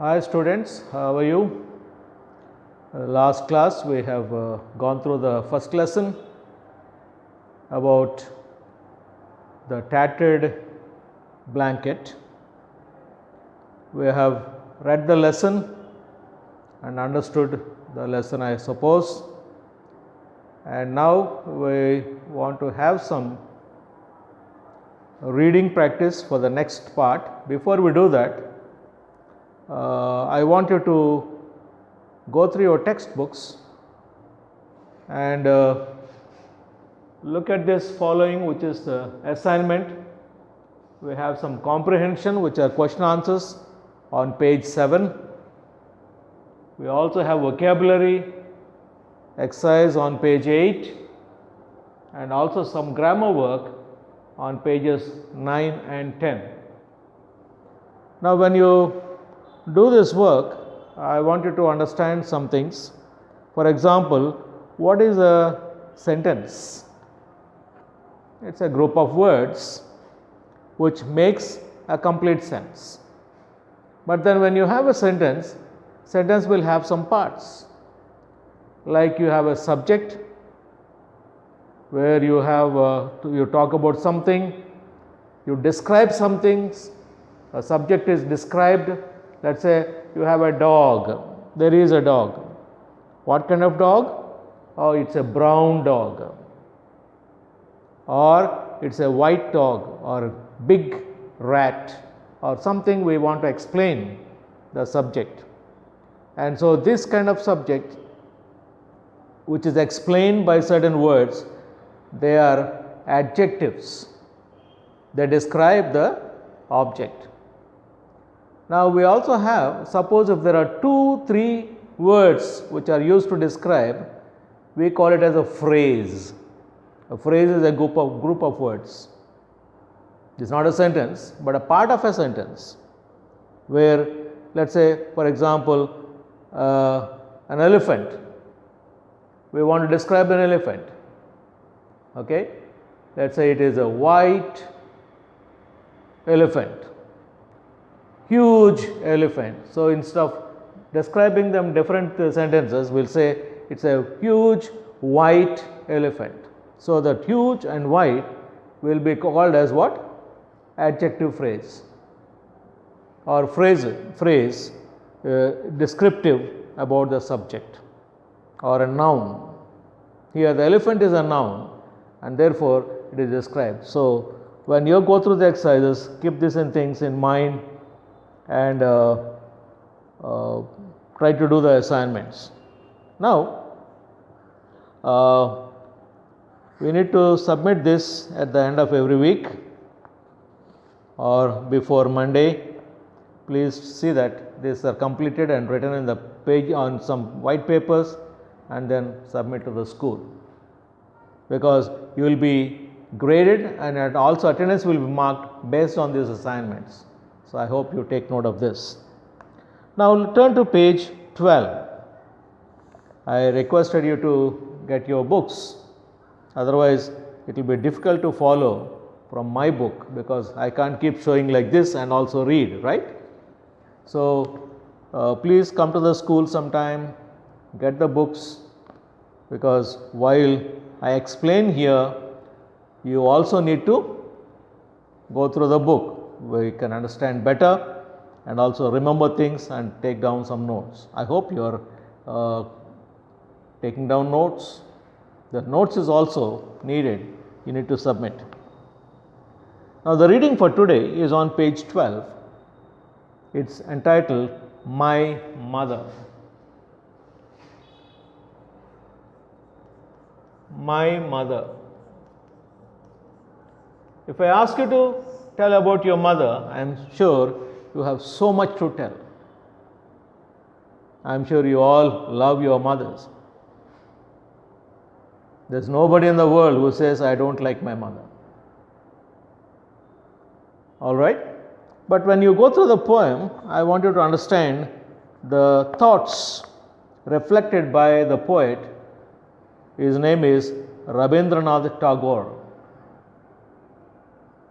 Hi students, how are you? Last class we have gone through the first lesson about the tattered blanket. We have read the lesson and understood the lesson, I suppose, and now we want to have some reading practice for the next part. Before we do that, I want you to go through your textbooks and look at this following, which is the assignment. We have some comprehension, which are question answers on page 7. We also have vocabulary exercise on page 8 and also some grammar work on pages 9 and 10. Now when you do this work, I want you to understand some things. For example, what is a sentence? It's a group of words which makes a complete sense. But then when you have a sentence will have some parts. Like you have a subject where you have you talk about something, you describe some things, a subject is described. Let's say you have a dog, there is a dog. What kind of dog? Oh, it's a brown dog, or it's a white dog, or big rat, or something we want to explain the subject. And so this kind of subject, which is explained by certain words, they are adjectives. They describe the object. Now we also have, suppose if there are 2-3 words which are used to describe, we call it as a phrase. A phrase is a group of words. It is not a sentence, but a part of a sentence, where, let's say, for example, an elephant. We want to describe an elephant. Okay, let's say it is a white elephant, huge elephant. So instead of describing them different sentences, we'll say it's a huge white elephant. So that huge and white will be called as what? Adjective phrase, or phrase descriptive about the subject, or a noun. Here the elephant is a noun and therefore it is described. So when you go through the exercises, keep these things in mind and try to do the assignments. Now we need to submit this at the end of every week or before Monday. Please see that these are completed and written in the page on some white papers and then submit to the school, because you will be graded and also attendance will be marked based on these assignments. So I hope you take note of this. Now turn to page 12. I requested you to get your books, otherwise it will be difficult to follow from my book, because I can't keep showing like this and also read, right? So please come to the school sometime, get the books, because while I explain here, you also need to go through the book where you can understand better and also remember things and take down some notes. I hope you are taking down notes. The notes is also needed, you need to submit. Now the reading for today is on page 12. It's entitled My Mother. My mother. If I ask you to tell about your mother, I am sure you have so much to tell. I am sure you all love your mothers. There is nobody in the world who says, I don't like my mother. All right? But when you go through the poem, I want you to understand the thoughts reflected by the poet. His name is Rabindranath Tagore.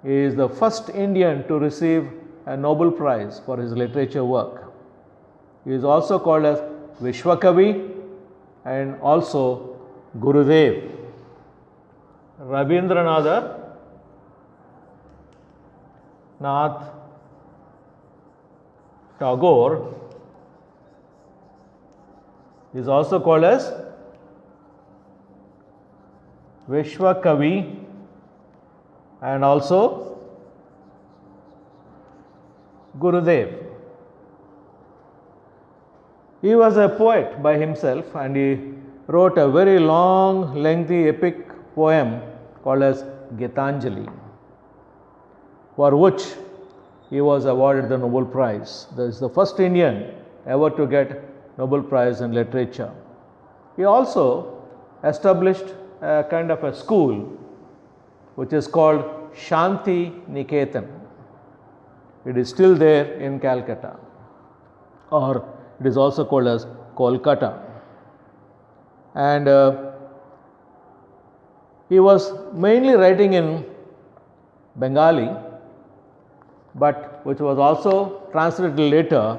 He is the first Indian to receive a Nobel Prize for his literature work. He is also called as Vishwakavi and also Gurudev. Rabindranath Nath Tagore is also called as Vishwakavi and also Gurudev. He was a poet by himself and he wrote a very long, lengthy, epic poem called as Gitanjali, for which he was awarded the Nobel Prize. This is the first Indian ever to get Nobel Prize in literature. He also established a kind of a school which is called Shanti Niketan. It is still there in Calcutta, or it is also called as Kolkata. And he was mainly writing in Bengali, but which was also translated later,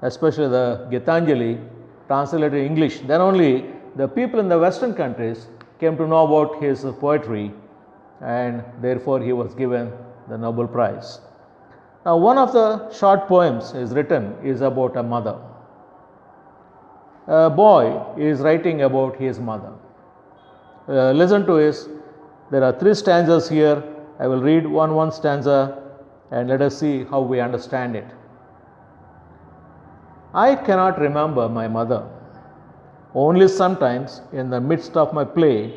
especially the Gitanjali, translated in English. Then only the people in the Western countries came to know about his poetry, and therefore he was given the Nobel Prize. Now, one of the short poems is written is about a mother. A boy is writing about his mother. Listen to this. There are 3 stanzas here. I will read one stanza and let us see how we understand it. I cannot remember my mother. Only sometimes in the midst of my play,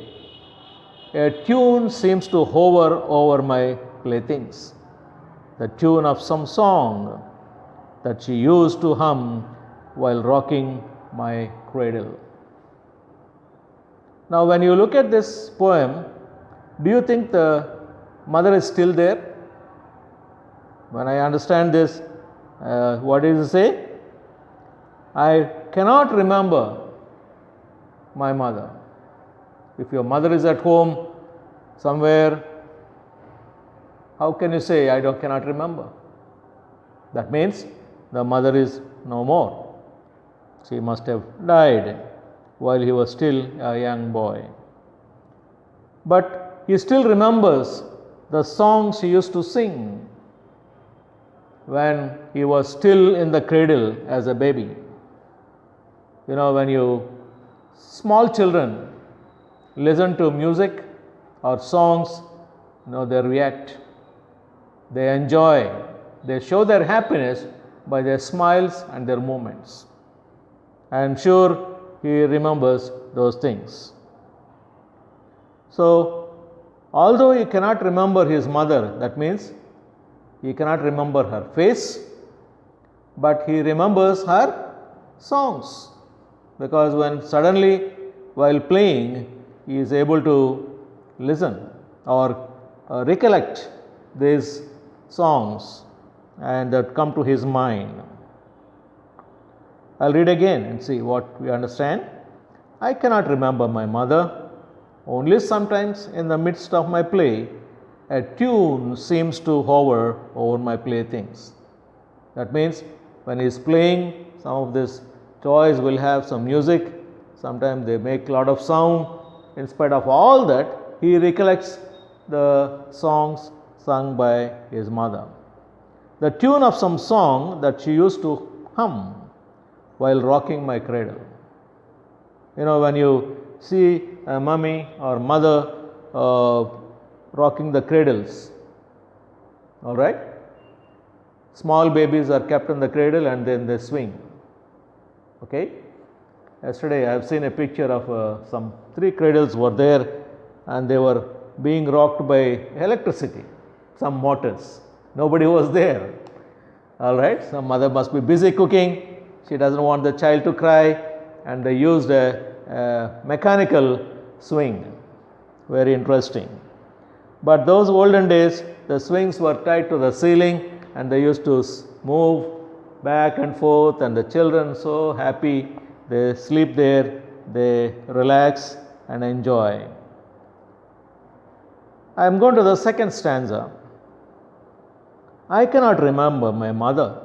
a tune seems to hover over my playthings. The tune of some song that she used to hum while rocking my cradle. Now, when you look at this poem, do you think the mother is still there? When I understand this, what does it say? I cannot remember my mother. If your mother is at home somewhere, how can you say cannot remember? That means the mother is no more. She must have died while he was still a young boy. But he still remembers the songs he used to sing when he was still in the cradle as a baby. You know, when small children listen to music or songs, they react, they enjoy, they show their happiness by their smiles and their movements. I am sure he remembers those things. So, although he cannot remember his mother, that means he cannot remember her face, but he remembers her songs, because when suddenly while playing he is able to listen or recollect these songs and that come to his mind. I'll read again and see what we understand. I cannot remember my mother. Only sometimes in the midst of my play, a tune seems to hover over my playthings. That means when he is playing, some of these toys will have some music. Sometimes they make a lot of sound. In spite of all that, he recollects the songs sung by his mother. The tune of some song that she used to hum while rocking my cradle. When you see a mummy or mother rocking the cradles, all right? Small babies are kept in the cradle and then they swing. Okay? Yesterday I have seen a picture of some 3 cradles were there and they were being rocked by electricity, some motors. Nobody was there. All right? Some mother must be busy cooking. She doesn't want the child to cry, and they used a mechanical swing. Very interesting. But those olden days, the swings were tied to the ceiling and they used to move back and forth, and the children so happy, they sleep there, they relax and enjoy. I am going to the second stanza. I cannot remember my mother,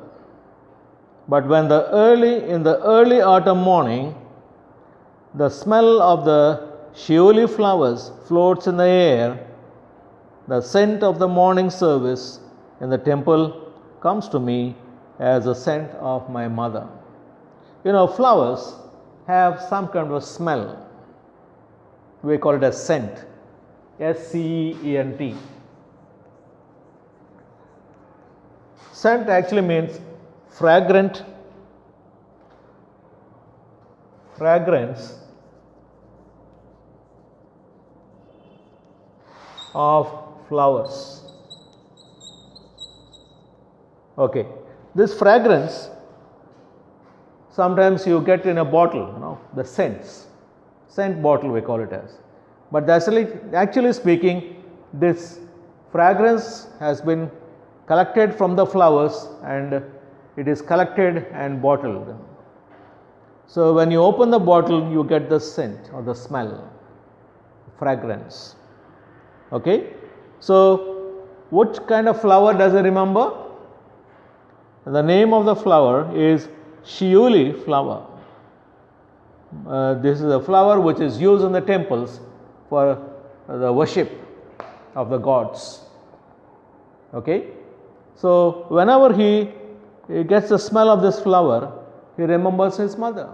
But when in the early autumn morning, the smell of the shioli flowers floats in the air, the scent of the morning service in the temple comes to me as the scent of my mother. You know, flowers have some kind of a smell. We call it a scent. SCENT. Scent actually means fragrance of flowers. Okay, this fragrance sometimes you get in a bottle, the scent bottle we call it as. But actually speaking, this fragrance has been collected from the flowers and it is collected and bottled. So when you open the bottle, you get the scent or the smell, fragrance. Okay, so which kind of flower does it remember? The name of the flower is shioli flower. This is a flower which is used in the temples for the worship of the gods. Okay, so whenever he gets the smell of this flower, he remembers his mother.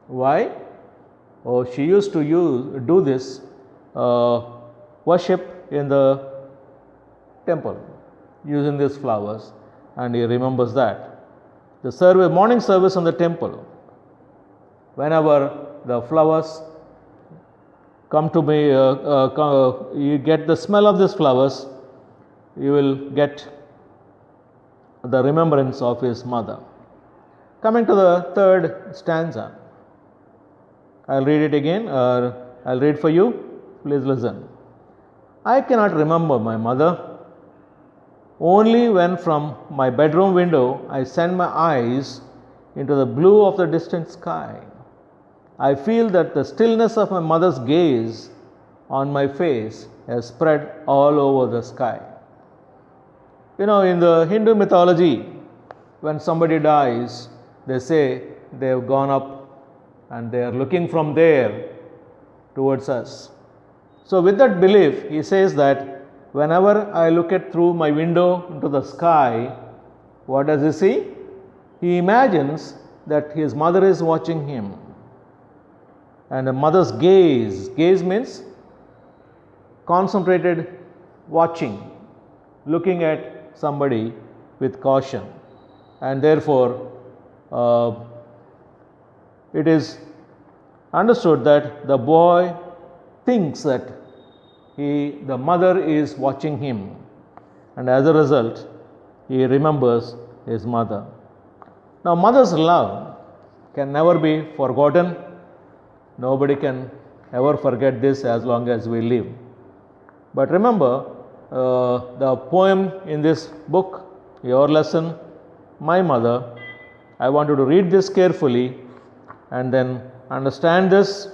Why? Oh, she used to do this worship in the temple using these flowers, and he remembers that. The morning service in the temple, whenever the flowers come to me, you get the smell of these flowers, you will get the remembrance of his mother. Coming to the third stanza, I'll read it again, or I'll read for you. Please listen. I cannot remember my mother. Only when from my bedroom window I send my eyes into the blue of the distant sky, I feel that the stillness of my mother's gaze on my face has spread all over the sky. You know, in the Hindu mythology, when somebody dies, they say they have gone up and they are looking from there towards us. So with that belief, he says that whenever I look through my window into the sky, what does he see? He imagines that his mother is watching him. And a mother's gaze means concentrated watching, looking at somebody with caution. And therefore, it is understood that the boy thinks that the mother is watching him, and as a result, he remembers his mother. Now, mother's love can never be forgotten. Nobody can ever forget this as long as we live. But remember, the poem in this book, your lesson, My Mother, I want you to read this carefully and then understand this,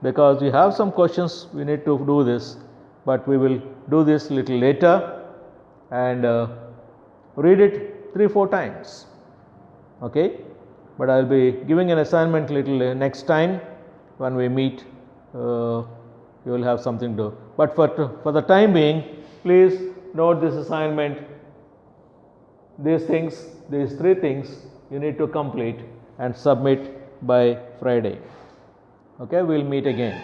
because we have some questions we need to do this, but we will do this little later and read it 3-4 times. Okay, but I will be giving an assignment little next time when we meet. You will have something to do, but for the time being, please note this assignment. These 3 things you need to complete and submit by Friday. Okay, we will meet again.